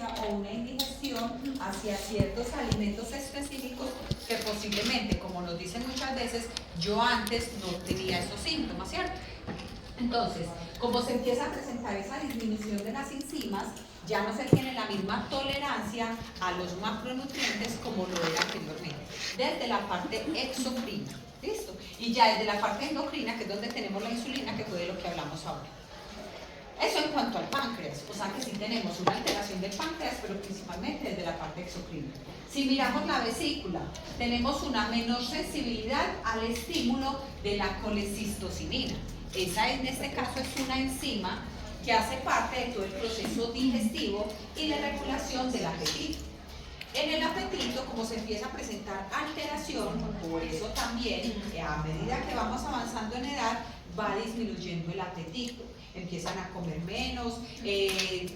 intolerancia o una indigestión hacia ciertos alimentos específicos que posiblemente, como nos dicen muchas veces, yo antes no tenía esos síntomas, ¿cierto? Entonces, como se empieza a presentar esa disminución de las enzimas, ya no se tiene la misma tolerancia a los macronutrientes como lo era anteriormente, desde la parte exocrina, ¿listo? Y ya desde la parte endocrina, que es donde tenemos la insulina, que fue de lo que hablamos ahora. Eso en cuanto al páncreas, o sea que sí tenemos una alteración del páncreas, pero principalmente desde la parte exocrina. Si miramos la vesícula, tenemos una menor sensibilidad al estímulo de la colecistocinina. Esa en este caso es una enzima que hace parte de todo el proceso digestivo y de regulación del apetito. En el apetito, como se empieza a presentar alteración, por eso también a medida que vamos avanzando en edad, va disminuyendo el apetito. Empiezan a comer menos,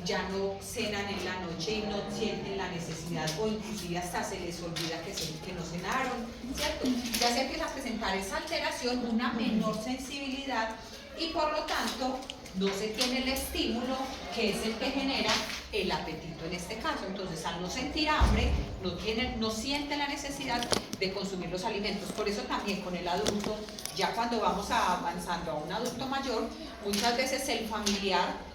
ya no cenan en la noche y no sienten la necesidad, o inclusive hasta se les olvida que no cenaron, ¿cierto? Ya se empieza a presentar esa alteración, una menor sensibilidad, y por lo tanto no se tiene el estímulo que es el que genera el apetito en este caso. Entonces, al no sentir hambre, no siente la necesidad de consumir los alimentos. Por eso también con el adulto, ya cuando vamos avanzando a un adulto mayor, muchas veces el familiar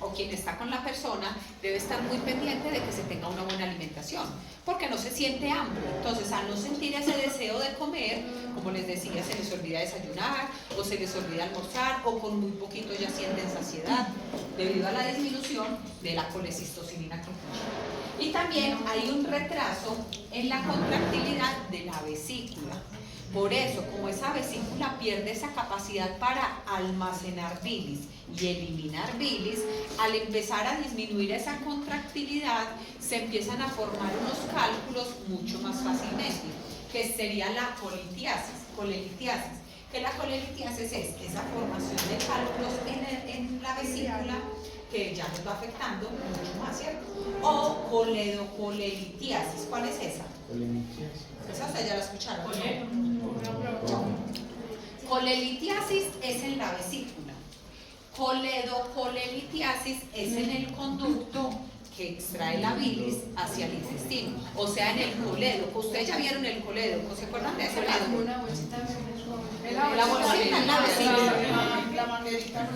o quien está con la persona debe estar muy pendiente de que se tenga una buena alimentación, porque no se siente hambre. Entonces, al no sentir ese deseo de comer, como les decía, se les olvida desayunar, o se les olvida almorzar, o con muy poquito ya sienten saciedad, debido a la disminución de la colecistocinina que incluye. Y también hay un retraso en la contractilidad de la vesícula. Por eso, como esa vesícula pierde esa capacidad para almacenar bilis y eliminar bilis, al empezar a disminuir esa contractilidad, se empiezan a formar unos cálculos mucho más fácilmente, que sería la colelitiasis. Que la colelitiasis es esa formación de cálculos en la vesícula, que ya nos va afectando mucho más, ¿cierto? O colelitiasis. ¿Cuál es esa? Esa ustedes ya la escucharon. Colelitiasis es en la vesícula. Colelitiasis es en el conducto que extrae la bilis hacia el intestino, o sea, en el colédoco. Ustedes ya vieron el colédoco, ¿se acuerdan de ese colédoco? Una bolsita la bolsita en la vesícula. La manguerita.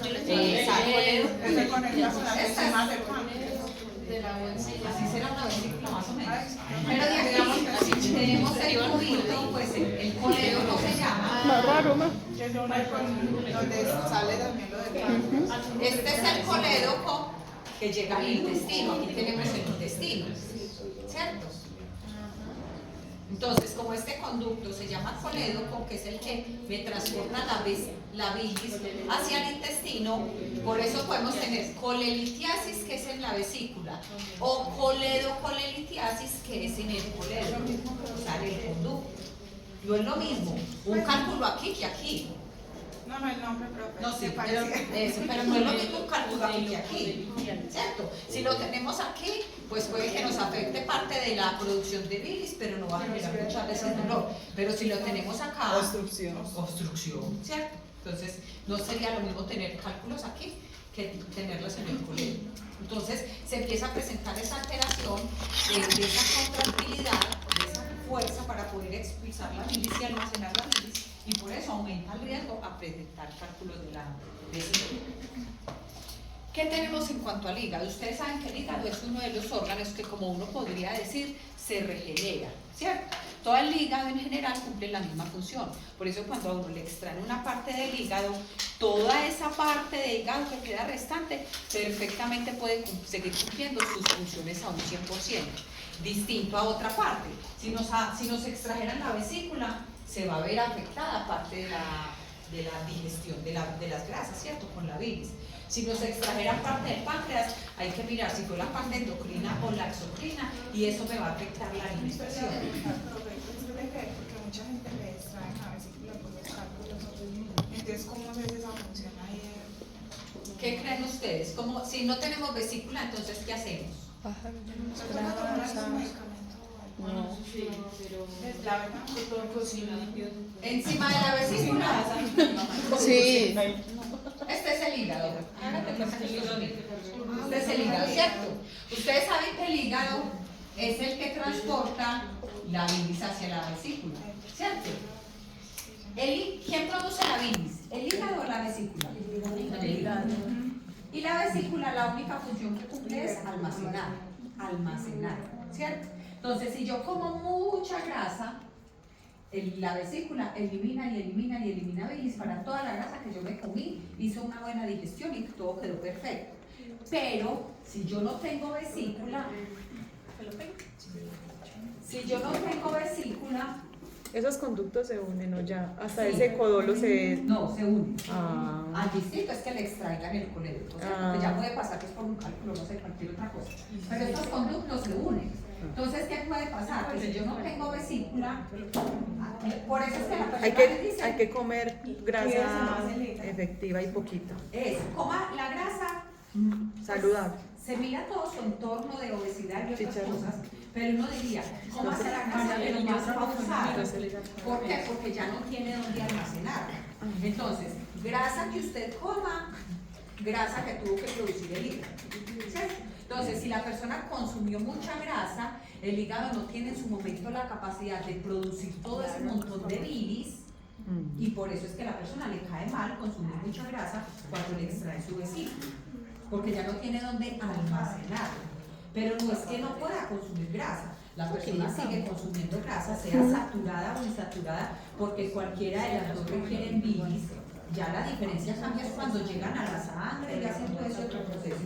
de la bolsilla. Así será una vesícula más o menos. Pero de aquí tenemos el cubito, pues el colédoco se llama. Más raro, ¿no? Que es donde sale también lo de Este es el colédoco que llega al intestino. Aquí tenemos el intestino, ¿cierto? Entonces, como este conducto se llama colédoco, que es el que me transporta la bilis hacia el intestino, por eso podemos tener colelitiasis, que es en la vesícula, o coledocolelitiasis, que es en el colédoco, o sea, en el conducto. No es lo mismo un cálculo aquí que aquí. No, el nombre propio. No, sí, pero no es lo mismo un cálculo aquí que aquí, ¿cierto? Si lo tenemos aquí, pues puede que nos afecte parte de la producción de bilis, pero no va a generar muchas veces dolor. Pero si lo tenemos acá, obstrucción, ¿cierto? Entonces, no sería lo mismo tener cálculos aquí que tenerlos en el colédoco. Entonces, se empieza a presentar esa alteración de esa contractilidad, de esa fuerza para poder expulsar la bilis y almacenar la bilis, y por eso aumenta el riesgo a presentar cálculos de la vesícula. ¿Qué tenemos en cuanto al hígado? Ustedes saben que el hígado es uno de los órganos que, como uno podría decir, se regenera, ¿cierto? Todo el hígado en general cumple la misma función. Por eso cuando a uno le extraen una parte del hígado, toda esa parte del hígado que queda restante perfectamente puede seguir cumpliendo sus funciones a un 100%, distinto a otra parte. Si nos extrajeran la vesícula, se va a ver afectada parte de la digestión de las grasas, ¿cierto? Con la bilis. Si nos extrajeran parte del páncreas, hay que mirar si fue la parte endocrina o la exocrina, y eso me va a afectar la alimentación. Porque mucha gente le extraen la vesícula con los cálculos. Entonces, ¿cómo se hace esa función ahí? ¿Qué creen ustedes? Como si no tenemos vesícula, entonces ¿qué hacemos? Bajar ¿Se toma tomar algún medicamento? No. Sí, pero Es la verdad. Encima de la vesícula. Sí. Este es el hígado. Hágate cuenta que este es el hígado, ¿cierto? Ustedes saben que el hígado es el que transporta la bilis hacia la vesícula, ¿cierto? ¿Quién produce la bilis? ¿El hígado o la vesícula? El hígado. Y la vesícula, la única función que cumple es almacenar, ¿cierto? Entonces, si yo como mucha grasa, la vesícula elimina bilis para toda la grasa que yo me comí, hizo una buena digestión y todo quedó perfecto. Pero, si yo no tengo vesícula, Esos conductos se unen, ¿o ya? Hasta sí, ese codolo se... no, se une. Ah. Al distinto es que le extraigan el colédoco, o sea, porque ya puede pasar que es por un cálculo, no sé, cualquier otra cosa. Pero estos conductos se unen. Entonces, ¿qué puede pasar? Que si yo no tengo vesícula, por eso es que la persona le dice... Hay que comer grasa efectiva y poquito. Coma la grasa Saludable. Se mira todo su entorno de obesidad y otras Chicharrón. cosas, pero uno diría, cómase la grasa pero más pausado. ¿Por qué? Porque ya no tiene dónde almacenar. Entonces, grasa que usted coma, grasa que tuvo que producir el hígado. ¿Cierto? Entonces, si la persona consumió mucha grasa, el hígado no tiene en su momento la capacidad de producir todo ese montón de bilis, y por eso es que a la persona le cae mal consumir mucha grasa cuando le extrae su vesícula, porque ya no tiene dónde almacenar. Pero no es que no pueda consumir grasa, la persona sigue consumiendo grasa, sea saturada o insaturada, porque cualquiera de las dos requieren bilis. Ya la diferencia cambia es cuando llegan a la sangre y hacen todo ese otro proceso.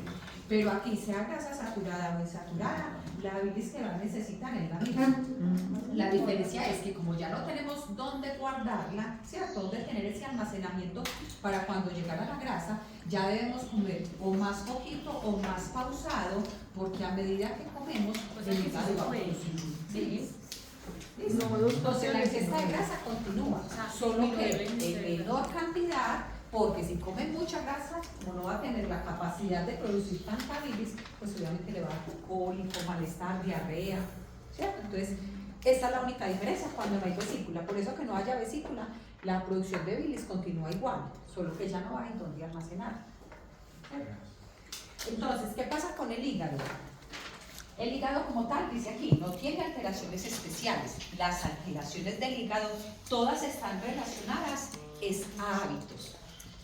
Pero aquí, sea grasa saturada o insaturada, la bilis que va a necesitar es la misma. La diferencia es que como ya no tenemos dónde guardarla, ¿cierto? Dónde tener ese almacenamiento para cuando llegara la grasa, ya debemos comer o más poquito o más pausado, porque a medida que comemos, el hígado va a producir. ¿Sí? Entonces la ingesta de grasa continúa, solo que en menor cantidad, porque si come mucha grasa, como no va a tener la capacidad de producir tanta bilis, pues obviamente le va a dar cólico, malestar, diarrea, ¿cierto? Entonces, esa es la única diferencia cuando no hay vesícula. Por eso que no haya vesícula, la producción de bilis continúa igual, solo que ya no hay donde almacenar. Entonces, ¿qué pasa con el hígado? El hígado como tal, dice aquí, no tiene alteraciones especiales. Las alteraciones del hígado, todas están relacionadas a hábitos.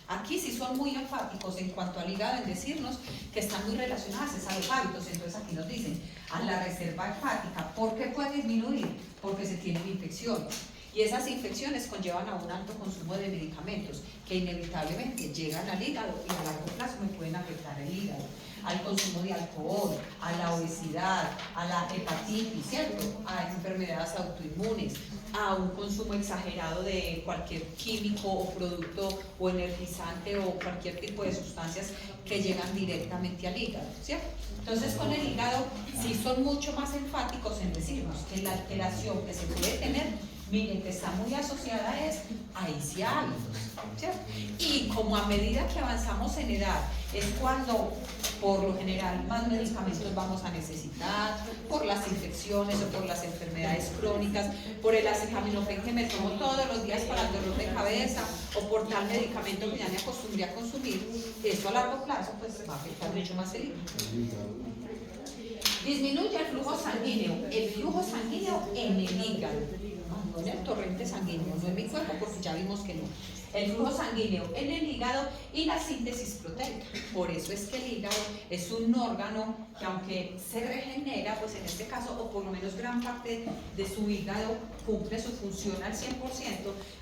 Aquí sí son muy enfáticos en cuanto al hígado en decirnos que están muy relacionadas a los hábitos. Entonces aquí nos dicen, a la reserva hepática. ¿Por qué puede disminuir? Porque se tienen infecciones. Y esas infecciones conllevan a un alto consumo de medicamentos que inevitablemente llegan al hígado y a largo plazo me pueden afectar el hígado. Al consumo de alcohol, a la obesidad, a la hepatitis, ¿cierto? A enfermedades autoinmunes, a un consumo exagerado de cualquier químico o producto o energizante o cualquier tipo de sustancias que llegan directamente al hígado, ¿cierto? Entonces con el hígado sí son mucho más enfáticos en decirnos que la alteración que se puede tener, miren, que está muy asociada a ese hábitos, ¿cierto? Y como a medida que avanzamos en edad, es cuando por lo general más medicamentos vamos a necesitar, por las infecciones o por las enfermedades crónicas, por el acetaminofén que me tomo todos los días para el dolor de cabeza, o por tal medicamento que ya me acostumbré a consumir, esto a largo plazo pues va a afectar mucho más el hígado. Disminuye el flujo sanguíneo en el hígado, no en el torrente sanguíneo, no en mi cuerpo, porque ya vimos que no. El flujo sanguíneo en el hígado y la síntesis proteica. Por eso es que el hígado es un órgano que, aunque se regenera, pues en este caso, o por lo menos gran parte de su hígado cumple su función al 100%,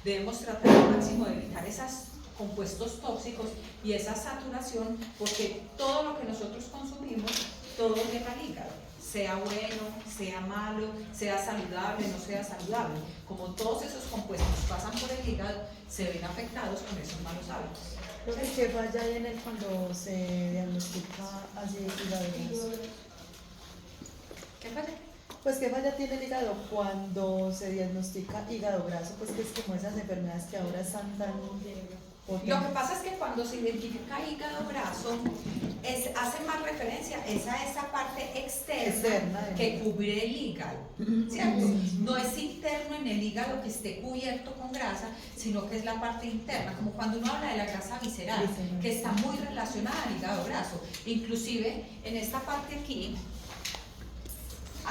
debemos tratar al máximo de evitar esos compuestos tóxicos y esa saturación, porque todo lo que nosotros consumimos, todo llega al hígado. Sea bueno, sea malo, sea saludable, no sea saludable. Como todos esos compuestos pasan por el hígado, se ven afectados con esos malos hábitos. ¿Qué falla hay en él cuando se diagnostica así hígado graso? ¿Qué falla? Pues qué falla tiene el hígado cuando se diagnostica hígado graso, pues que es como esas enfermedades que ahora están tan potentes. Lo que pasa es que cuando se identifica hígado graso, hace más referencia a esa parte externa que cubre el hígado, ¿cierto? No es interno en el hígado que esté cubierto con grasa, sino que es la parte interna, como cuando uno habla de la grasa visceral, que está muy relacionada al hígado graso. Inclusive en esta parte aquí,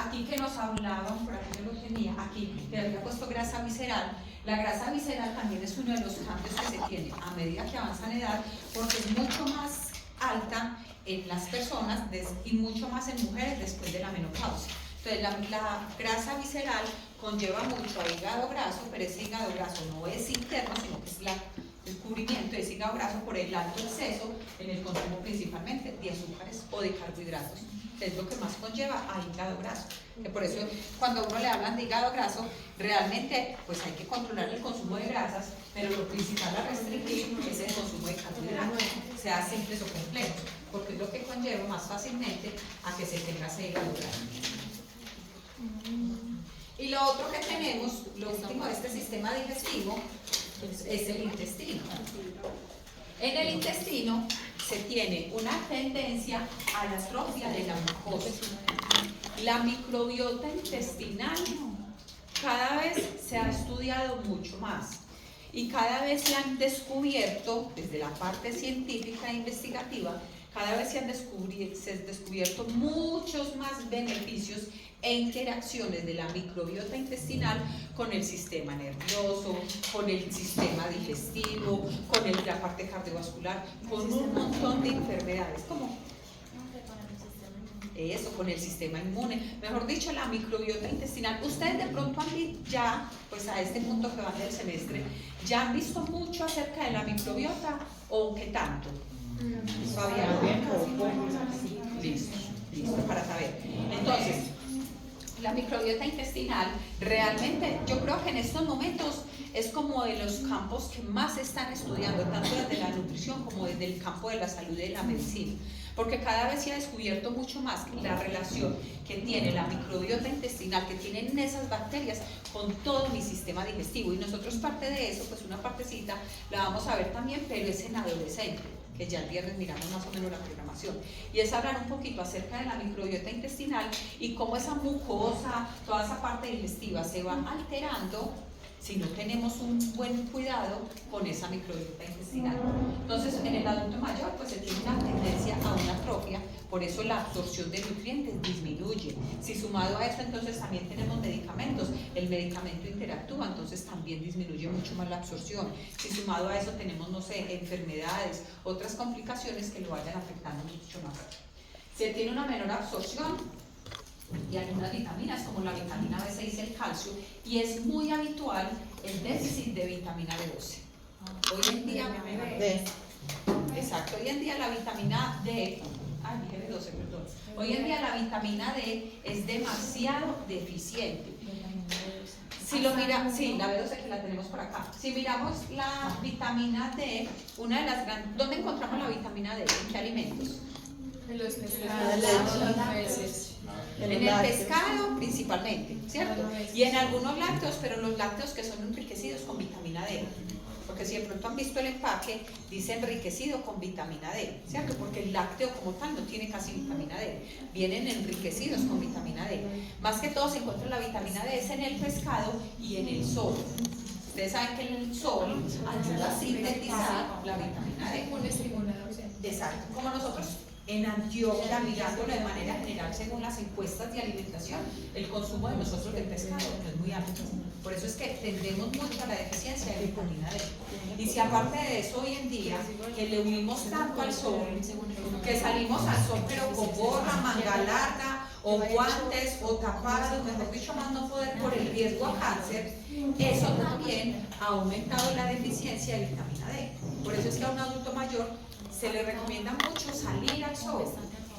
aquí que nos hablaban, por aquí yo lo tenía, aquí que había puesto grasa visceral. La grasa visceral también es uno de los cambios que se tiene a medida que avanzan en edad, porque es mucho más alta en las personas y mucho más en mujeres después de la menopausia. Entonces la grasa visceral conlleva mucho a hígado graso, pero ese hígado graso no es interno, sino que es el cubrimiento de ese hígado graso por el alto exceso en el consumo principalmente de azúcares o de carbohidratos. Es lo que más conlleva a hígado graso. Que por eso cuando a uno le hablan de hígado graso, realmente pues hay que controlar el consumo de grasas, pero lo principal a restringir es el consumo de carbohidratos, sea simples o complejos, porque es lo que conlleva más fácilmente a que se tenga ese hígado graso. Y lo otro que tenemos, lo último de este sistema digestivo, es el intestino. En el intestino se tiene una tendencia a la atrofia de la mucosa. La microbiota intestinal cada vez se ha estudiado mucho más y cada vez la han descubierto, desde la parte científica e investigativa, cada vez se han descubierto muchos más beneficios e interacciones de la microbiota intestinal con el sistema nervioso, con el sistema digestivo, con la parte cardiovascular, con un montón de enfermedades. ¿Cómo? Eso, con el sistema inmune. Mejor dicho, la microbiota intestinal. Ustedes de pronto han visto ya, pues a este punto que van del semestre, ¿ya han visto mucho acerca de la microbiota o qué tanto? Todavía no. Listo, para saber. Entonces, la microbiota intestinal realmente yo creo que en estos momentos es como de los campos que más se están estudiando, tanto desde la nutrición como desde el campo de la salud y de la medicina, porque cada vez se ha descubierto mucho más la relación que tiene la microbiota intestinal, que tienen esas bacterias con todo mi sistema digestivo, y nosotros parte de eso, pues una partecita la vamos a ver también, pero es en adolescente, que ya el viernes miramos más o menos la programación, y es hablar un poquito acerca de la microbiota intestinal y cómo esa mucosa, toda esa parte digestiva se va alterando si no tenemos un buen cuidado con esa microbiota intestinal. Entonces, en el adulto mayor, pues se tiene una tendencia a una atrofia, por eso la absorción de nutrientes disminuye. Si sumado a eso, entonces también tenemos medicamentos, el medicamento interactúa, entonces también disminuye mucho más la absorción. Si sumado a eso tenemos, no sé, enfermedades, otras complicaciones que lo vayan afectando mucho más. Se tiene una menor absorción y algunas vitaminas como la vitamina B6 y el calcio, y es muy habitual el déficit de vitamina B12. Hoy en día, exacto, hoy en día la vitamina D, dije B12, perdón. Hoy en día la vitamina D es demasiado deficiente. Si lo mira, sí, la B12 que la tenemos por acá. Si miramos la vitamina D, una de las grandes, ¿dónde encontramos la vitamina D? ¿En qué alimentos? En los pescados. En el pescado principalmente, ¿cierto? Y en algunos lácteos, pero los lácteos que son enriquecidos con vitamina D. Porque si de pronto han visto el empaque, dice enriquecido con vitamina D, ¿cierto? Porque el lácteo como tal no tiene casi vitamina D. Vienen enriquecidos con vitamina D. Más que todo se encuentra la vitamina D es en el pescado y en el sol. Ustedes saben que el sol ayuda a sintetizar la vitamina D. Un estimulador. Exacto. Como nosotros en Antioquia, mirándolo de manera general según las encuestas de alimentación, el consumo de nosotros de pescado no es muy alto. Por eso es que tendemos mucho a la deficiencia de vitamina D. Y si aparte de eso hoy en día, que le unimos tanto al sol, que salimos al sol pero con gorra, manga larga, o guantes, o tapados, mejor dicho, más no poder por el riesgo a cáncer, eso también ha aumentado la deficiencia de vitamina D. Por eso es que a un adulto mayor se le recomienda mucho salir al sol,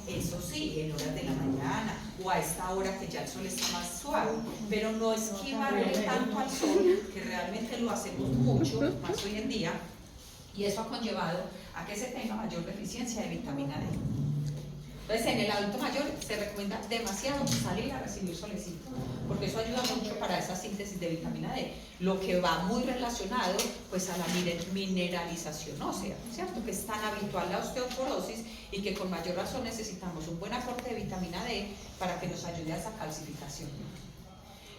eso sí, en horas de la mañana o a esta hora que ya el sol está más suave, pero no esquivarle tanto al sol, que realmente lo hacemos mucho, más hoy en día, y eso ha conllevado a que se tenga mayor deficiencia de vitamina D. Entonces, en el adulto mayor se recomienda demasiado salir a recibir solecito, porque eso ayuda mucho para esa síntesis de vitamina D, lo que va muy relacionado pues a la mineralización ósea, ¿cierto? Que es tan habitual la osteoporosis y que con mayor razón necesitamos un buen aporte de vitamina D para que nos ayude a esa calcificación.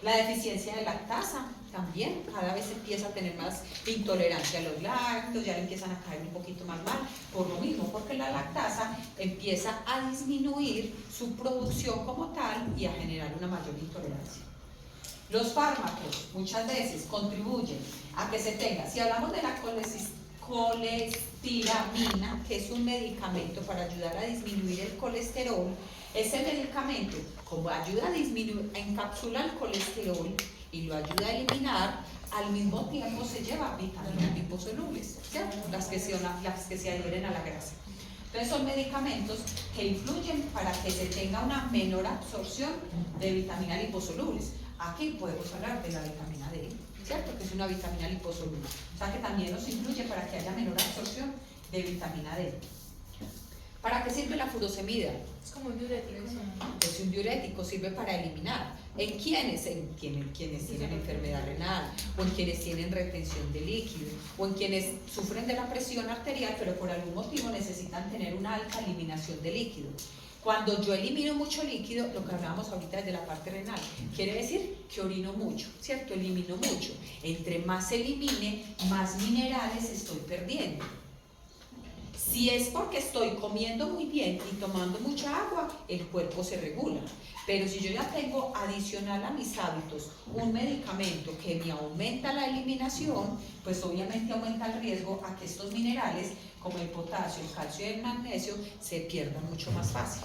La deficiencia de lactasa también, cada vez empieza a tener más intolerancia a los lácteos, ya le empiezan a caer un poquito más mal, por lo mismo, porque la lactasa empieza a disminuir su producción como tal y a generar una mayor intolerancia. Los fármacos muchas veces contribuyen a que se tenga, si hablamos de la colestiramina, que es un medicamento para ayudar a disminuir el colesterol, ese medicamento, como ayuda a disminuir, encapsula el colesterol y lo ayuda a eliminar, al mismo tiempo se lleva vitaminas liposolubles, ¿cierto? Las que se adhieren a la grasa. Entonces son medicamentos que influyen para que se tenga una menor absorción de vitaminas liposolubles. Aquí podemos hablar de la vitamina D, ¿cierto? Que es una vitamina liposoluble. O sea que también nos influye para que haya menor absorción de vitamina D. ¿Para qué sirve la furosemida? Es como un diurético. Es un diurético, sirve para eliminar. ¿En quiénes? En quienes tienen enfermedad renal, o en quienes tienen retención de líquido, o en quienes sufren de la presión arterial, pero por algún motivo necesitan tener una alta eliminación de líquido. Cuando yo elimino mucho líquido, lo que hablábamos ahorita desde la parte renal, quiere decir que orino mucho, ¿cierto? Elimino mucho. Entre más elimine, más minerales estoy perdiendo. Si es porque estoy comiendo muy bien y tomando mucha agua, el cuerpo se regula. Pero si yo ya tengo adicional a mis hábitos un medicamento que me aumenta la eliminación, pues obviamente aumenta el riesgo a que estos minerales, como el potasio, el calcio y el magnesio, se pierdan mucho más fácil.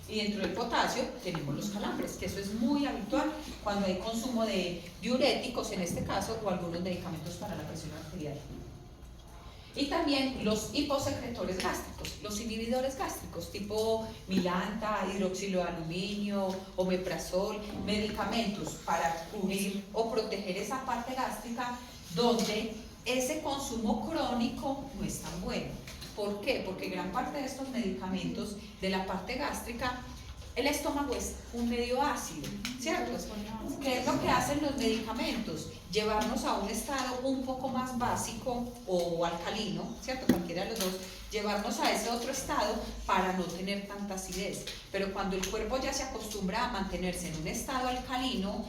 Y dentro del potasio tenemos los calambres, que eso es muy habitual cuando hay consumo de diuréticos, en este caso, o algunos medicamentos para la presión arterial. Y también los hiposecretores gástricos, los inhibidores gástricos, tipo milanta, hidróxido de aluminio, omeprazol, medicamentos para cubrir o proteger esa parte gástrica donde ese consumo crónico no es tan bueno. ¿Por qué? Porque gran parte de estos medicamentos de la parte gástrica, el estómago es un medio ácido, ¿cierto? ¿Qué es lo que hacen los medicamentos? Llevarnos a un estado un poco más básico o alcalino, ¿cierto? Cualquiera de los dos, llevarnos a ese otro estado para no tener tanta acidez. Pero cuando el cuerpo ya se acostumbra a mantenerse en un estado alcalino,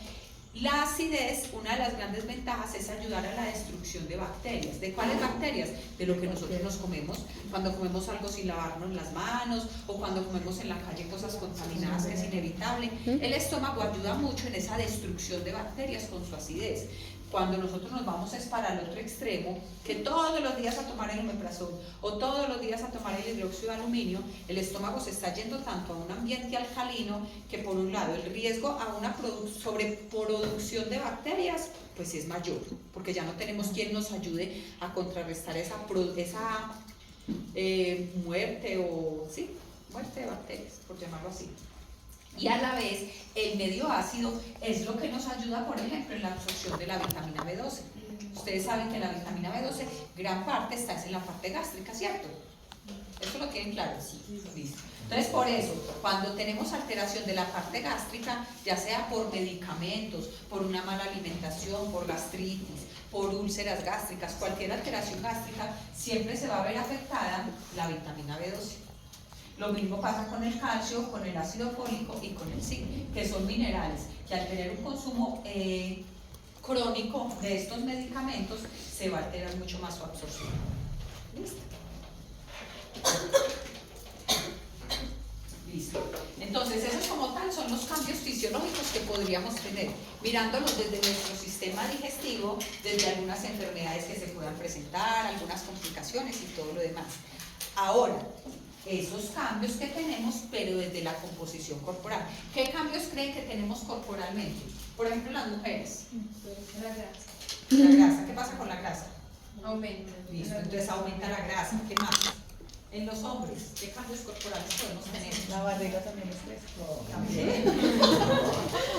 la acidez, una de las grandes ventajas es ayudar a la destrucción de bacterias. ¿De cuáles bacterias? De lo que nosotros nos comemos, cuando comemos algo sin lavarnos las manos o cuando comemos en la calle cosas contaminadas, que es inevitable. El estómago ayuda mucho en esa destrucción de bacterias con su acidez. Cuando nosotros nos vamos es para el otro extremo, que todos los días a tomar el omeprazol o todos los días a tomar el hidróxido de aluminio, el estómago se está yendo tanto a un ambiente alcalino que por un lado el riesgo a una sobreproducción de bacterias pues es mayor, porque ya no tenemos quien nos ayude a contrarrestar esa muerte de bacterias, por llamarlo así. Y a la vez, el medio ácido es lo que nos ayuda, por ejemplo, en la absorción de la vitamina B12. Ustedes saben que la vitamina B12, gran parte está en la parte gástrica, ¿cierto? ¿Eso lo tienen claro? Sí. Listo. Entonces, por eso, cuando tenemos alteración de la parte gástrica, ya sea por medicamentos, por una mala alimentación, por gastritis, por úlceras gástricas, cualquier alteración gástrica, siempre se va a ver afectada la vitamina B12. Lo mismo pasa con el calcio, con el ácido fólico y con el zinc, que son minerales que al tener un consumo crónico de estos medicamentos se va a alterar mucho más su absorción. ¿Listo? Listo. Entonces, esos como tal son los cambios fisiológicos que podríamos tener, mirándolos desde nuestro sistema digestivo, desde algunas enfermedades que se puedan presentar, algunas complicaciones y todo lo demás. Ahora, esos cambios que tenemos, pero desde la composición corporal. ¿Qué cambios creen que tenemos corporalmente? Por ejemplo, las mujeres. La grasa. La grasa. ¿Qué pasa con la grasa? Aumenta. Listo, entonces aumenta la grasa. ¿Qué más? En los hombres, ¿qué cambios corporales podemos tener? La barriga también es fresca. También.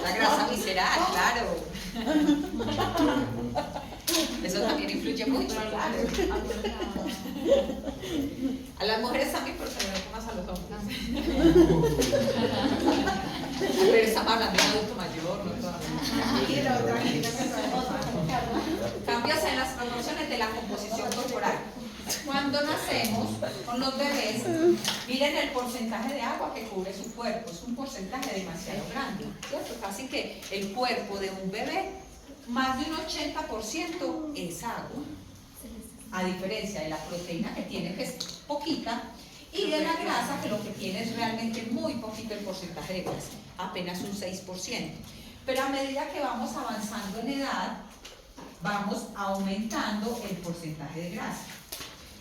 La grasa visceral, claro. Eso también influye mucho, claro. A las mujeres también, pero se le ve más a los hombres. Pero estamos hablando de un adulto mayor, no todavía. Cambios en las proporciones de la composición corporal. Cuando nacemos con los bebés, miren el porcentaje de agua que cubre su cuerpo. Es un porcentaje demasiado grande, ¿cierto? Casi que el cuerpo de un bebé, más de un 80% es agua. A diferencia de la proteína que tiene, que es poquita, y de la grasa, que lo que tiene es realmente muy poquito el porcentaje de grasa. apenas un 6%. Pero a medida que vamos avanzando en edad, vamos aumentando el porcentaje de grasa.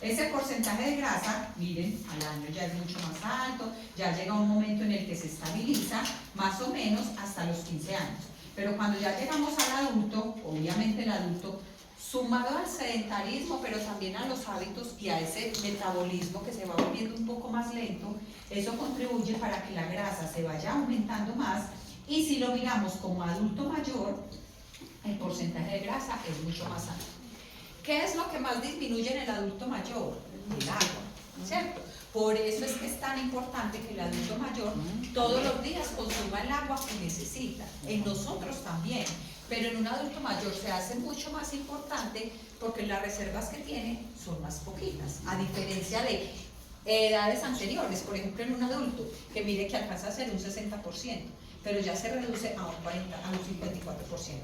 Ese porcentaje de grasa, miren, al año ya es mucho más alto, ya llega un momento en el que se estabiliza, más o menos hasta los 15 años. Pero cuando ya llegamos al adulto, obviamente el adulto, sumado al sedentarismo, pero también a los hábitos y a ese metabolismo que se va volviendo un poco más lento, eso contribuye para que la grasa se vaya aumentando más, y si lo miramos como adulto mayor, el porcentaje de grasa es mucho más alto. ¿Qué es lo que más disminuye en el adulto mayor? El agua, ¿cierto? Por eso es que es tan importante que el adulto mayor todos los días consuma el agua que necesita. En nosotros también, pero en un adulto mayor se hace mucho más importante porque las reservas que tiene son más poquitas, a diferencia de edades anteriores. Por ejemplo, en un adulto, que mire que alcanza a ser un 60%, pero ya se reduce a un 54%.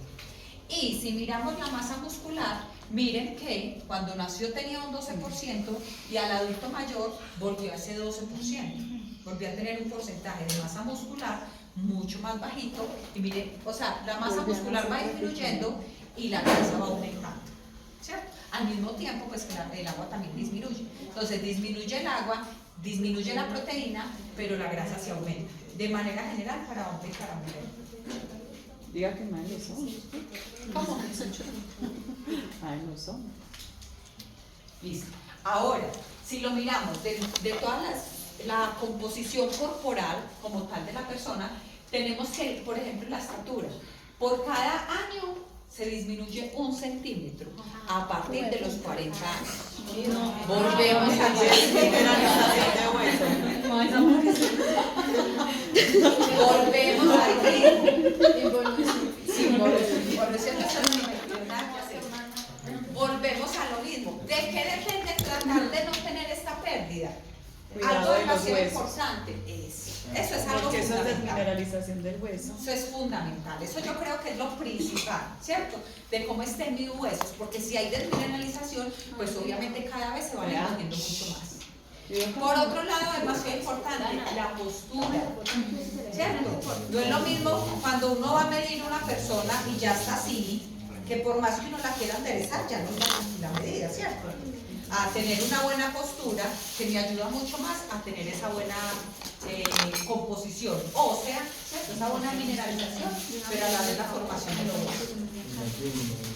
Y si miramos la masa muscular, miren que cuando nació tenía un 12% y al adulto mayor volvió a ese 12%. Volvió a tener un porcentaje de masa muscular mucho más bajito. Y miren, o sea, la masa muscular va disminuyendo y la grasa va aumentando, ¿cierto? Al mismo tiempo, pues que el agua también disminuye. Entonces disminuye el agua, disminuye la proteína, pero la grasa se aumenta. De manera general para hombre y para mujer. Diga que mal lo son. ¿Cómo? Ay, no son. Listo. Ahora, si lo miramos de toda la composición corporal como tal de la persona, tenemos que, por ejemplo, la estatura. Por cada año se disminuye 1 centímetro a partir de los 40 años. Volvemos a volvemos volvemos a lo mismo. ¿De qué depende tratar de no tener esta pérdida? Algo demasiado importante. Eso es algo Porque eso es fundamental. desmineralización del hueso. Eso es fundamental. Eso yo creo que es lo principal, ¿cierto? De cómo estén mis huesos. Porque si hay desmineralización, pues obviamente cada vez se van encogiendo mucho más. Por otro lado, es demasiado importante la postura, ¿cierto? No es lo mismo cuando uno va a medir una persona y ya está así, que por más que uno la quiera enderezar, ya no es la medida, ¿cierto? A tener una buena postura que me ayuda mucho más a tener esa buena composición ósea, ¿cierto? Esa buena mineralización, pero a la vez la formación de los huesos.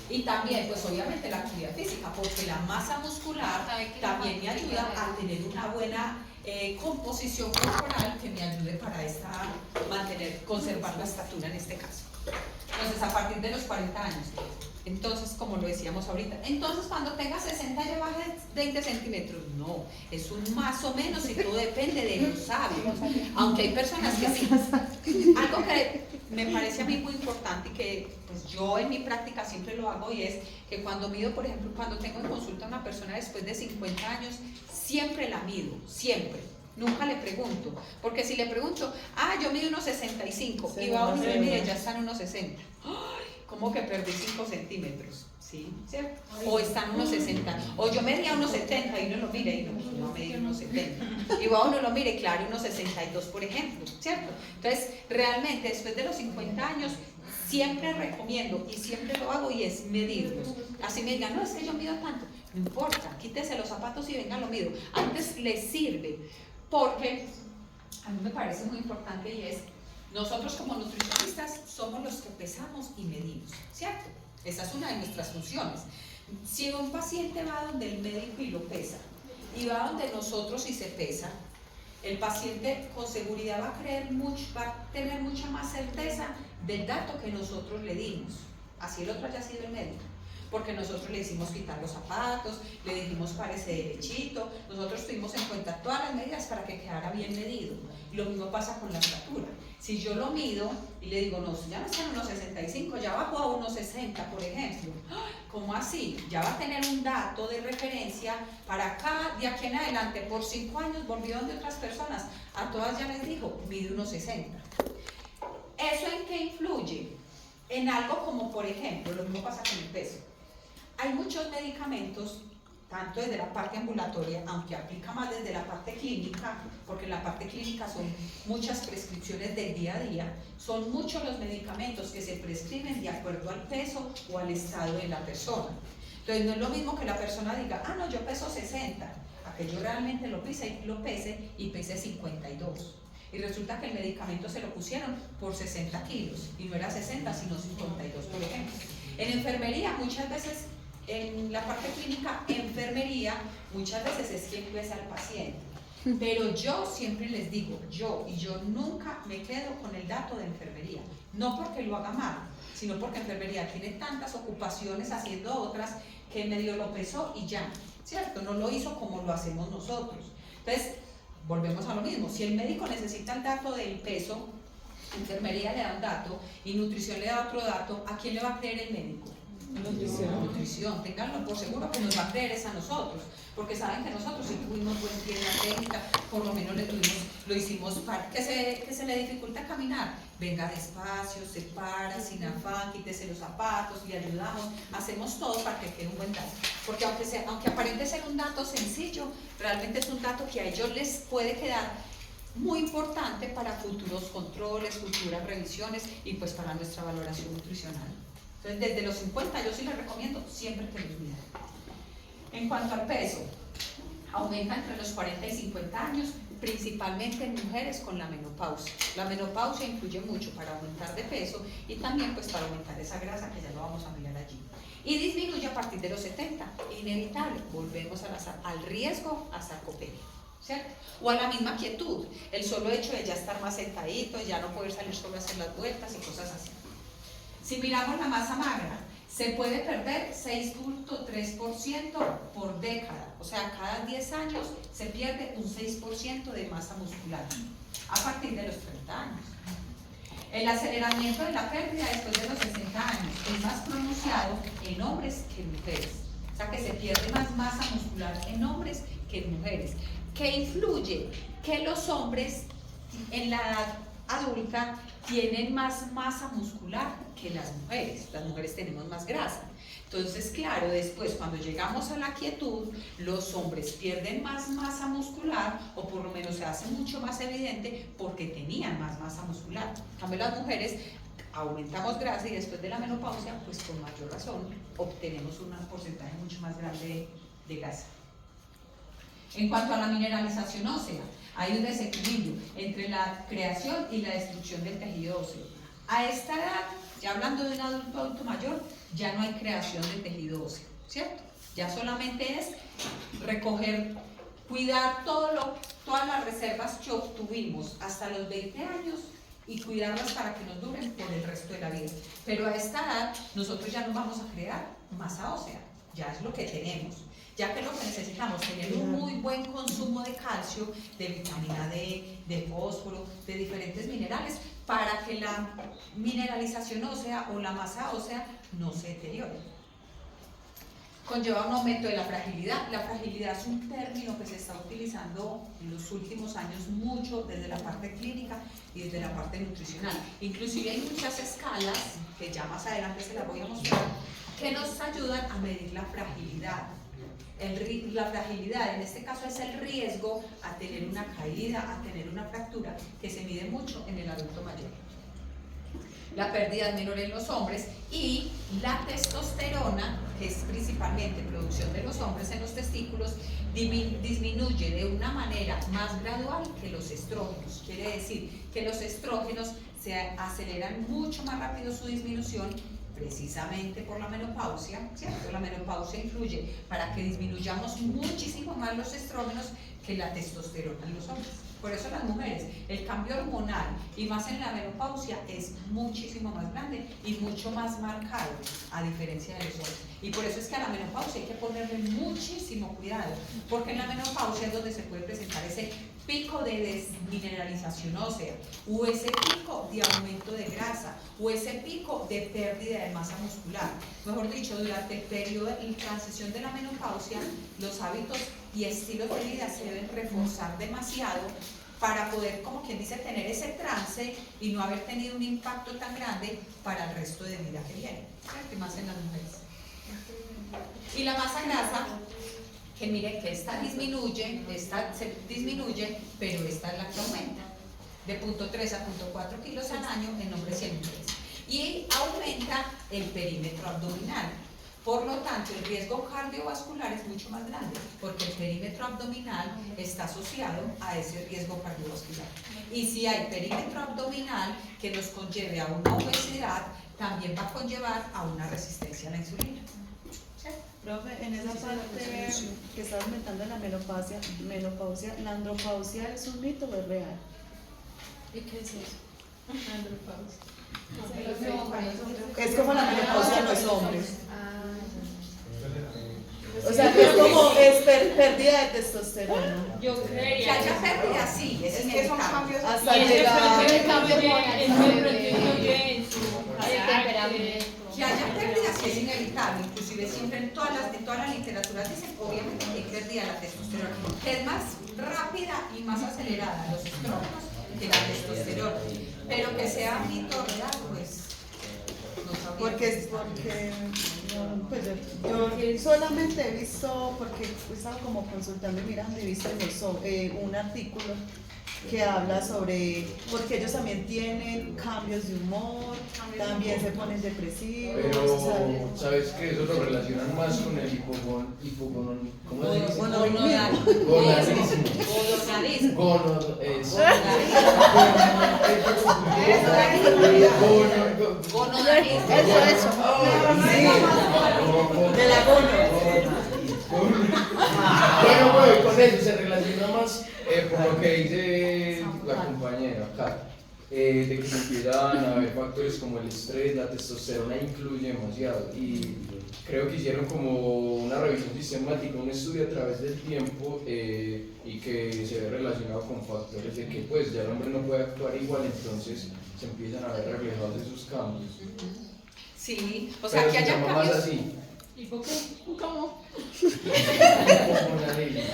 Y también, pues obviamente la actividad física, porque la masa muscular también me ayuda a tener una buena composición corporal que me ayude para conservar la estatura en este caso. Entonces, a partir de los 40 años. Entonces, como lo decíamos ahorita, entonces cuando tenga 60 ya baje 20 centímetros. No, es un más o menos y todo depende de los hábitos. Aunque hay personas que sí. Algo que me parece a mí muy importante y que pues yo en mi práctica siempre lo hago, y es que cuando mido, por ejemplo, cuando tengo en consulta a una persona después de 50 años, siempre la mido, siempre. Nunca le pregunto, porque si le pregunto, yo mido unos 65 y va uno y me mide, ya están unos 60. ¿Cómo que perdí 5 centímetros? ¿Sí? ¿Cierto? O están unos 60. O yo medía unos 70 y uno lo mire y no medí unos 70. Y va uno lo mire, claro, unos 62, por ejemplo. ¿Cierto? Entonces, realmente, después de los 50 años, siempre recomiendo y siempre lo hago, y es medirlos. Así me digan, no, es que yo mido tanto. No importa, quítese los zapatos y venga, lo mido. Antes les sirve, porque a mí me parece muy importante, y es, nosotros como nutricionistas somos los que pesamos y medimos, ¿cierto? Esa es una de nuestras funciones. Si un paciente va donde el médico y lo pesa, y va donde nosotros y se pesa, el paciente con seguridad va a tener mucha más certeza del dato que nosotros le dimos, así el otro haya sido el médico. Porque nosotros le hicimos quitar los zapatos, le dijimos párese derechito, nosotros tuvimos en cuenta todas las medidas para que quedara bien medido. Y lo mismo pasa con la estatura. Si yo lo mido y le digo, no, ya no está en unos 65, ya bajó a unos 60, por ejemplo. ¿Cómo así? Ya va a tener un dato de referencia para acá, de aquí en adelante, por 5 años volvió donde otras personas, a todas ya les dijo, mide unos 60. ¿Eso en qué influye? En algo como, por ejemplo, lo mismo pasa con el peso. Hay muchos medicamentos, tanto desde la parte ambulatoria, aunque aplica más desde la parte clínica, porque en la parte clínica son muchas prescripciones del día a día, son muchos los medicamentos que se prescriben de acuerdo al peso o al estado de la persona. Entonces no es lo mismo que la persona diga, ah no, yo peso 60, a que yo realmente lo pese y pese 52. Y resulta que el medicamento se lo pusieron por 60 kilos, y no era 60, sino 52, por ejemplo. En enfermería, muchas veces, en la parte clínica, enfermería, muchas veces es quien pesa al paciente. Pero yo siempre les digo, yo nunca me quedo con el dato de enfermería. No porque lo haga mal, sino porque enfermería tiene tantas ocupaciones haciendo otras que medio lo pesó y ya, ¿cierto? No lo hizo como lo hacemos nosotros. Entonces, volvemos a lo mismo. Si el médico necesita el dato del peso, enfermería le da un dato y nutrición le da otro dato, ¿a quién le va a creer el médico? Nutrición. Ténganlo por seguro que nos va a creer es a nosotros, porque saben que nosotros sí tuvimos buen pie en la técnica, por lo menos lo hicimos para que se le dificulta caminar. Venga despacio, se para, sin afán, quítese los zapatos, le ayudamos, hacemos todo para que quede un buen dato. Porque aunque aparente ser un dato sencillo, realmente es un dato que a ellos les puede quedar muy importante para futuros controles, futuras revisiones y pues para nuestra valoración nutricional. Entonces, desde los 50 yo sí les recomiendo siempre que los midan. En cuanto al peso, aumenta entre los 40 y 50 años, principalmente en mujeres con la menopausia. La menopausia influye mucho para aumentar de peso y también pues para aumentar esa grasa, que ya lo vamos a mirar allí. Y disminuye a partir de los 70, inevitable, volvemos al riesgo a sarcopenia, ¿cierto? O a la misma quietud, el solo hecho de ya estar más sentadito, ya no poder salir solo a hacer las vueltas y cosas así. Si miramos la masa magra, se puede perder 6.3% por década, o sea, cada 10 años se pierde un 6% de masa muscular, a partir de los 30 años. El aceleramiento de la pérdida después de los 60 años es más pronunciado en hombres que en mujeres, o sea que se pierde más masa muscular en hombres que en mujeres, que influye que los hombres en la edad adulta tienen más masa muscular que las mujeres tenemos más grasa. Entonces, claro, después cuando llegamos a la quietud, los hombres pierden más masa muscular, o por lo menos se hace mucho más evidente porque tenían más masa muscular. En cambio, las mujeres aumentamos grasa y después de la menopausia, pues con mayor razón, obtenemos un porcentaje mucho más grande de grasa. En cuanto a la mineralización ósea, hay un desequilibrio entre la creación y la destrucción del tejido óseo. A esta edad, ya hablando de un adulto mayor, ya no hay creación de tejido óseo, ¿cierto? Ya solamente es recoger, cuidar todas las reservas que obtuvimos hasta los 20 años y cuidarlas para que nos duren por el resto de la vida. Pero a esta edad, nosotros ya no vamos a crear masa ósea, ya es lo que tenemos. Ya que lo que necesitamos es tener un muy buen consumo de calcio, de vitamina D, de fósforo, de diferentes minerales, para que la mineralización ósea o la masa ósea no se deteriore. Conlleva un aumento de la fragilidad. La fragilidad es un término que se está utilizando en los últimos años mucho desde la parte clínica y desde la parte nutricional. Inclusive hay muchas escalas, que ya más adelante se las voy a mostrar, que nos ayudan a medir la fragilidad. La fragilidad en este caso es el riesgo a tener una caída, a tener una fractura, que se mide mucho en el adulto mayor. La pérdida es menor en los hombres y la testosterona, que es principalmente producción de los hombres en los testículos, disminuye de una manera más gradual que los estrógenos. Quiere decir que los estrógenos se aceleran mucho más rápido su disminución, precisamente por la menopausia, ¿cierto? La menopausia influye para que disminuyamos muchísimo más los estrógenos que la testosterona en los hombres. Por eso las mujeres, el cambio hormonal y más en la menopausia es muchísimo más grande y mucho más marcado, a diferencia de los hombres. Y por eso es que a la menopausia hay que ponerle muchísimo cuidado, porque en la menopausia es donde se puede presentar ese pico de desmineralización ósea, o ese pico de aumento de grasa, o ese pico de pérdida de masa muscular. Mejor dicho, durante el periodo de transición de la menopausia, los hábitos y estilos de vida se deben reforzar demasiado para poder, como quien dice, tener ese trance y no haber tenido un impacto tan grande para el resto de vida que viene, que más en las mujeres. Y la masa grasa que mire que esta se disminuye, pero esta es la que aumenta, de 0.3 a 0.4 kilos al año en hombres y en mujeres. Y aumenta el perímetro abdominal. Por lo tanto, el riesgo cardiovascular es mucho más grande, porque el perímetro abdominal está asociado a ese riesgo cardiovascular. Y si hay perímetro abdominal que nos conlleve a una obesidad, también va a conllevar a una resistencia a la insulina. ¿Sí? Profe, en esa parte que está aumentando la menopausia, ¿la andropausia es un mito o es real? ¿Y qué es eso? Andropausia. Es como la menopausia en los hombres. Ah, O sea, que es como pérdida de testosterona. yo Que creería haya pérdida, sí, es Es que son inevitable. cambios. Hasta Y ese llegar. cambio influye en su carácter. Que haya pérdidas sí es inevitable, inclusive siempre en todas las literaturas dicen, obviamente que hay pérdida de la testosterona, que es más rápida y más acelerada los estrógenos que la testosterona, pero que sea mito real, pues no sabría. Porque no, pues yo solamente he visto, porque he estado como consultando y mirando, he visto un artículo que habla sobre, porque ellos también tienen cambios de humor, también se ponen depresivos, Pero, o sea, ¿sabes qué? Eso lo relacionan más con el ¿cómo se dice? Gonadismo. Gonadismo. Gonadismo. de la gono. Bueno, pues con eso se relaciona más por lo que dice la compañera Kat, de que empiezan a haber factores como el estrés, la testosterona influye demasiado y creo que hicieron como una revisión sistemática, un estudio a través del tiempo y que se ve relacionado con factores de que pues ya el hombre no puede actuar igual, entonces se empiezan a ver reflejados esos cambios. Sí, o sea, Pero que se haya llama más cambios. así. ¿Y por qué? ¿Cómo? O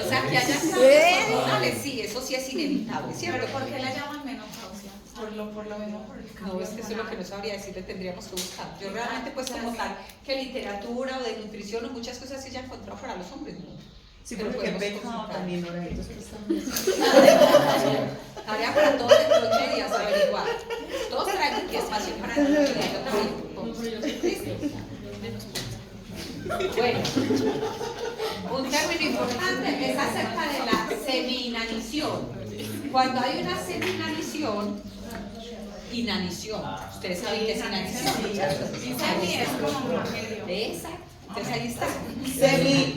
sea, que haya cambios hormonales, sí, eso sí es inevitable, Pero ¿cierto? ¿por qué la llaman menopausia? Por lo mismo, por el cambio. No, es que eso es lo que no sabría decirle, tendríamos que buscar. Yo realmente, pues, como tal, que literatura o de nutrición o muchas cosas se hayan encontrado para los hombres, ¿no? Sí, Pero porque podemos pecado consultar. también, oraditos que están. Tarea para todos dentro de 8 días, averiguar. Todos traen aquí espacio para el otro día, yo también. No, pero yo sé ¿Listo? Bueno, un término importante es acerca de la seminanición. Cuando hay una seminanición, inanición. Ustedes saben qué es inanición, ¿cierto? Semi es como un medio. Exacto. Entonces ahí está.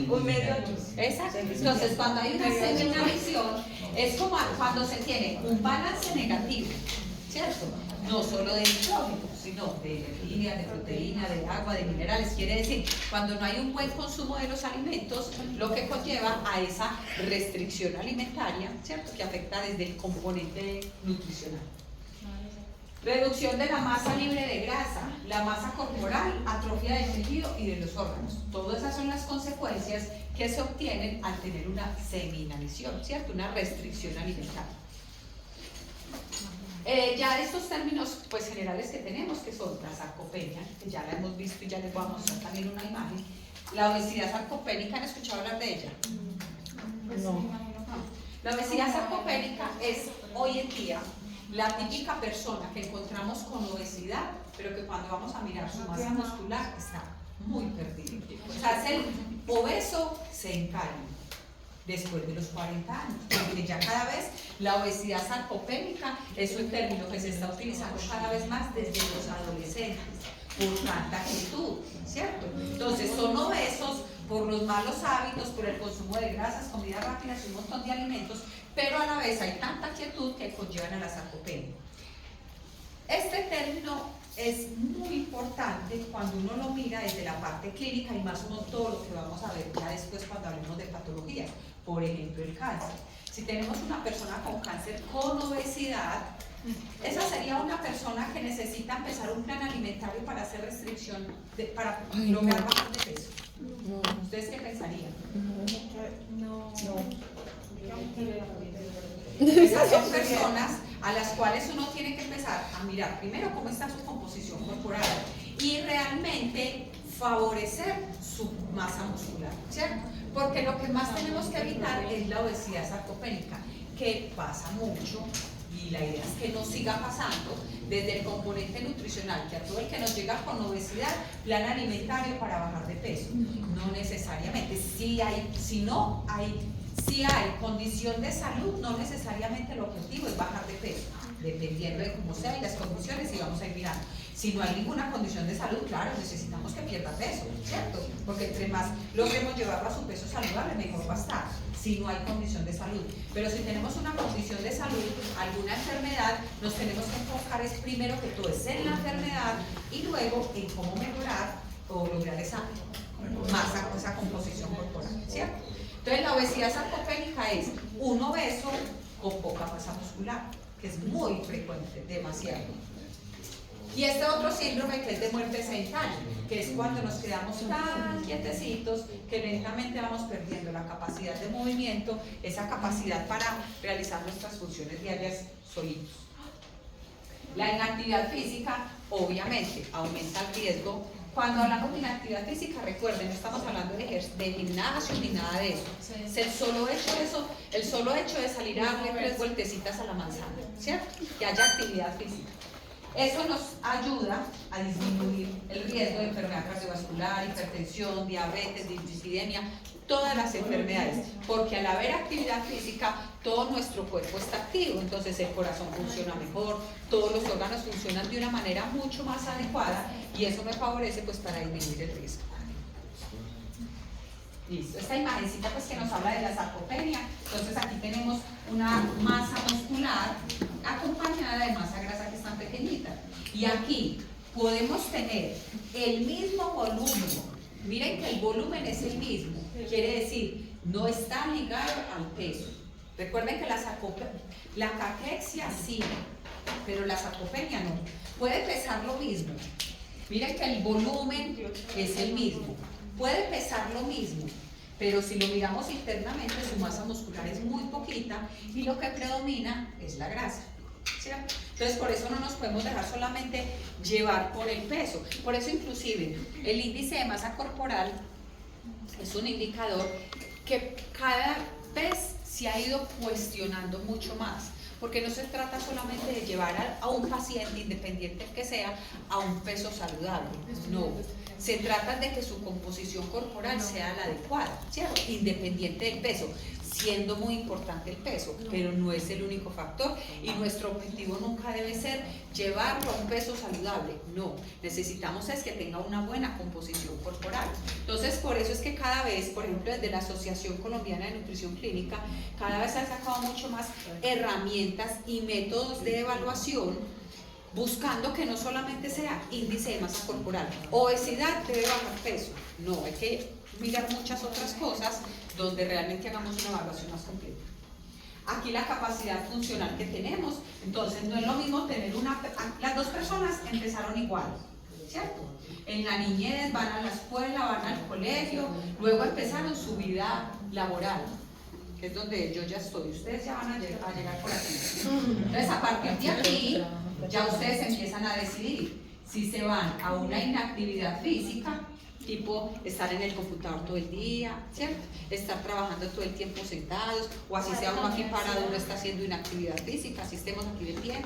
Un medio. Exacto. Entonces cuando hay una seminanición es como cuando se tiene un balance negativo, ¿cierto? No solo de nitrógeno, sino de energía, de proteína, de agua, de minerales. Quiere decir, cuando no hay un buen consumo de los alimentos, lo que conlleva a esa restricción alimentaria, ¿cierto? Que afecta desde el componente nutricional. Reducción de la masa libre de grasa, la masa corporal, atrofia del tejido y de los órganos. Todas esas son las consecuencias que se obtienen al tener una seminanición, ¿cierto? Una restricción alimentaria. Ya estos términos pues generales que tenemos, que son la sarcopenia, que ya la hemos visto y ya les voy a mostrar también una imagen. La obesidad sarcopénica, ¿han escuchado hablar de ella? No. La obesidad sarcopénica es hoy en día la típica persona que encontramos con obesidad, pero que cuando vamos a mirar su masa muscular está muy perdida. O sea, es el obeso sedentario después de los 40 años, porque ya cada vez la obesidad sarcopénica es un término que se está utilizando cada vez más desde los adolescentes, por tanta quietud, ¿cierto? Entonces son obesos por los malos hábitos, por el consumo de grasas, comidas rápidas y un montón de alimentos, pero a la vez hay tanta quietud que conllevan a la sarcopenia. Este término es muy importante cuando uno lo mira desde la parte clínica y más con todo lo que vamos a ver ya después cuando hablemos de patologías, por ejemplo el cáncer. Si tenemos una persona con cáncer con obesidad, esa sería una persona que necesita empezar un plan alimentario para hacer restricción, para lograr bajar de peso. ¿Ustedes qué pensarían? No. Esas son personas a las cuales uno tiene que empezar a mirar primero cómo está su composición corporal y realmente favorecer su masa muscular, ¿cierto? Porque lo que más tenemos que evitar es la obesidad sarcopénica, que pasa mucho, y la idea es que no siga pasando desde el componente nutricional, que a todo el que nos llega con obesidad, plan alimentario para bajar de peso. No necesariamente. Si hay condición de salud, no necesariamente el objetivo es bajar de peso, dependiendo de cómo sea y las condiciones, y vamos a ir mirando. Si no hay ninguna condición de salud, claro, necesitamos que pierda peso, ¿cierto? Porque entre más logremos llevarlo a su peso saludable, mejor va a estar, si no hay condición de salud. Pero si tenemos una condición de salud, alguna enfermedad, nos tenemos que enfocar es primero que todo es en la enfermedad y luego en cómo mejorar o lograr esa masa, esa composición corporal, ¿cierto? Entonces la obesidad sarcopénica es un obeso con poca masa muscular, que es muy frecuente, demasiado. Y este otro síndrome que es de muerte sedentaria, que es cuando nos quedamos tan quietecitos que lentamente vamos perdiendo la capacidad de movimiento, esa capacidad para realizar nuestras funciones diarias solitos. La inactividad física, obviamente, aumenta el riesgo. Cuando hablamos de inactividad física, recuerden, no estamos hablando de gimnasio ni nada de eso. Es el solo hecho de salir a darle 3 vueltecitas a la manzana, ¿cierto? Que haya actividad física. Eso nos ayuda a disminuir el riesgo de enfermedad cardiovascular, hipertensión, diabetes, dislipidemia, todas las enfermedades, porque al haber actividad física, todo nuestro cuerpo está activo, entonces el corazón funciona mejor, todos los órganos funcionan de una manera mucho más adecuada y eso me favorece pues para disminuir el riesgo. Listo, esta imagencita pues que nos habla de la sarcopenia, entonces aquí tenemos una masa muscular acompañada de masa grasa que es tan pequeñita y aquí podemos tener el mismo volumen. Miren que el volumen es el mismo, quiere decir, no está ligado al peso. Recuerden que la caquexia sí, pero la sarcopenia no. Puede pesar lo mismo. Miren que el volumen es el mismo. Puede pesar lo mismo, pero si lo miramos internamente, su masa muscular es muy poquita y lo que predomina es la grasa, ¿cierto? Entonces, por eso no nos podemos dejar solamente llevar por el peso. Por eso, inclusive, el índice de masa corporal es un indicador que cada vez se ha ido cuestionando mucho más. Porque no se trata solamente de llevar a un paciente, independiente que sea, a un peso saludable. No. Se trata de que su composición corporal sea la adecuada, ¿cierto? Independiente del peso, siendo muy importante el peso, pero no es el único factor y nuestro objetivo nunca debe ser llevarlo a un peso saludable, no, necesitamos es que tenga una buena composición corporal. Entonces, por eso es que cada vez, por ejemplo, desde la Asociación Colombiana de Nutrición Clínica, cada vez se han sacado mucho más herramientas y métodos de evaluación buscando que no solamente sea índice de masa corporal, obesidad debe bajar peso, no, hay que mirar muchas otras cosas donde realmente hagamos una evaluación más completa. Aquí la capacidad funcional que tenemos, entonces no es lo mismo tener las dos personas empezaron igual, ¿cierto? En la niñez van a la escuela, van al colegio, luego empezaron su vida laboral, que es donde yo ya estoy, ustedes ya van a llegar por aquí. Entonces a partir de aquí, ya ustedes empiezan a decidir si se van a una inactividad física, tipo estar en el computador todo el día, ¿cierto? Estar trabajando todo el tiempo sentados, o así sea uno aquí parado, uno está haciendo inactividad física, así estemos aquí de pie.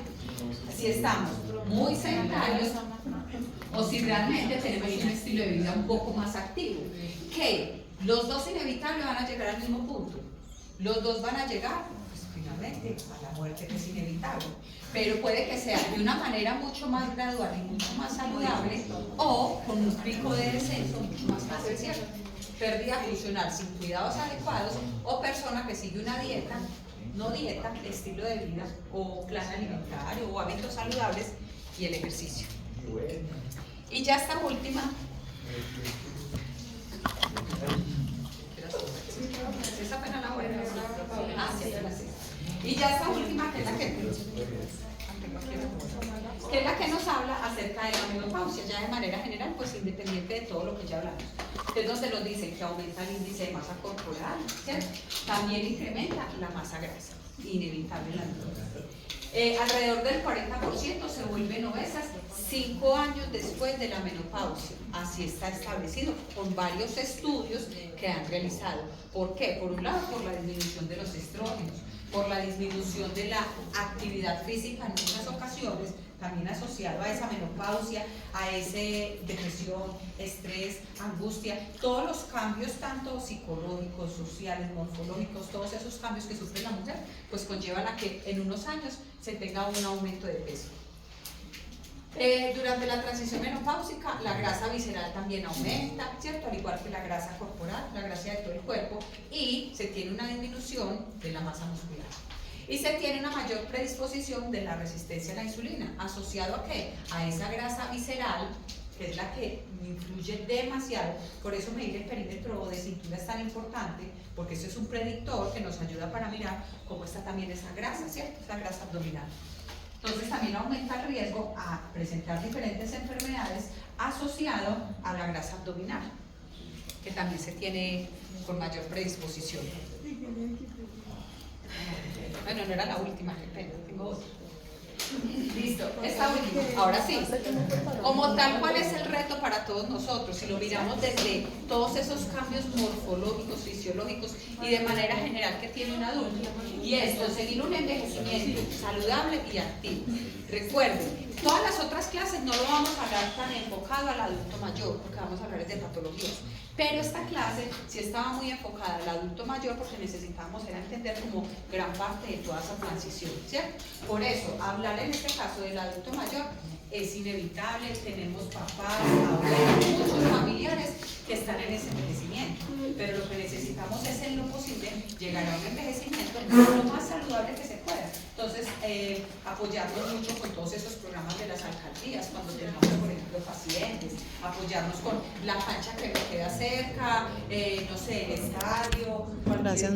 Si estamos muy sedentarios, o si realmente tenemos un estilo de vida un poco más activo, que los dos inevitables van a llegar al mismo punto. Los dos van a llegar, pues, finalmente, a la muerte, que es inevitable. Pero puede que sea de una manera mucho más gradual y mucho más saludable, o con un pico de descenso mucho más fácil, ¿cierto? Pérdida funcional sin cuidados adecuados, o persona que sigue una dieta, no dieta, estilo de vida, o plan alimentario, o hábitos saludables, y el ejercicio. Y ya esta última. Esa pena la buena. Y ya esta última, que es la que nos habla acerca de la menopausia, ya de manera general, pues independiente de todo lo que ya hablamos. Que es donde nos dicen que aumenta el índice de masa corporal, ¿cierto? También incrementa la masa grasa, inevitable en la menopausia. Alrededor del 40% se vuelven obesas 5 años después de la menopausia. Así está establecido con varios estudios que han realizado. ¿Por qué? Por un lado, por la disminución de los estrógenos, por la disminución de la actividad física en muchas ocasiones, también asociado a esa menopausia, a ese depresión, estrés, angustia, todos los cambios tanto psicológicos, sociales, morfológicos, todos esos cambios que sufre la mujer, pues conllevan a que en unos años se tenga un aumento de peso. Durante la transición menopáusica, la grasa visceral también aumenta, ¿cierto? Al igual que la grasa corporal, la grasa de todo el cuerpo, y se tiene una disminución de la masa muscular. Y se tiene una mayor predisposición de la resistencia a la insulina, ¿asociado a qué? A esa grasa visceral, que es la que influye demasiado. Por eso medir el perímetro de cintura es tan importante, porque eso es un predictor que nos ayuda para mirar cómo está también esa grasa, ¿cierto? Esa grasa abdominal. Entonces también aumenta el riesgo a presentar diferentes enfermedades asociado a la grasa abdominal, que también se tiene con mayor predisposición. Bueno, no era la última, qué pena, tengo otra. Listo, esta última. Ahora sí, como tal, ¿cuál es el reto para todos nosotros? Si lo miramos desde todos esos cambios morfológicos, fisiológicos y de manera general que tiene un adulto, y es conseguir un envejecimiento saludable y activo. Recuerden, todas las otras clases no lo vamos a hablar tan enfocado al adulto mayor, porque vamos a hablar de patologías, pero esta clase sí estaba muy enfocada al adulto mayor porque necesitábamos era entender como gran parte de toda esa transición, ¿cierto? Por eso, hablar en este caso del adulto mayor es inevitable, tenemos papás, abuelos, muchos familiares que están en ese envejecimiento, pero lo que necesitamos es en lo posible llegar a un envejecimiento lo más saludable que se pueda. Entonces, apoyarnos mucho con todos esos programas de las alcaldías, cuando tengamos, por ejemplo, pacientes, apoyarnos con la cancha que me queda cerca, no sé, el estadio. Gracias.